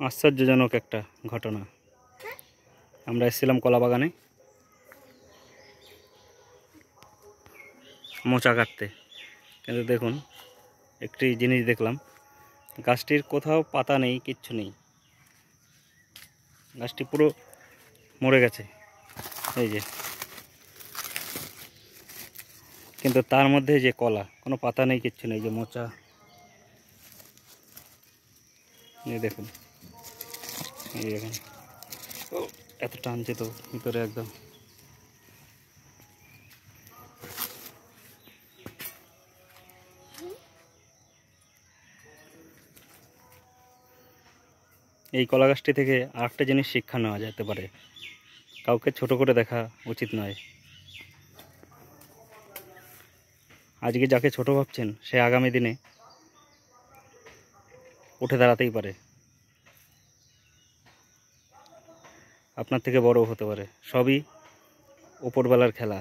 আশ্চর্যজনক একটা ঘটনা। আমরা এসেছিলাম কলা বাগানে মোচা কাটতে, কিন্তু দেখুন একটি জিনিস দেখলাম, গাছটির কোথাও পাতা নেই, কিচ্ছু নেই, গাছটি পুরো মরে গেছে এই যে। কিন্তু তার মধ্যে যে কলা, কোনো পাতা নেই, কিচ্ছু নেই, যে মোচা, এই দেখুন, এই দেখুন এত টানছে তো ভিতরে একদম। এই কলা গাছটি থেকে আরেকটা জিনিস শিক্ষা নেওয়া যেতে পারে, কাউকে ছোট করে দেখা উচিত নয়। আজকে যাকে ছোট ভাবছেন সে আগামী দিনে উঠে দাঁড়াতেই পারে, আপনার থেকে বড়ও হতে পারে। সবই উপরবেলার খেলা।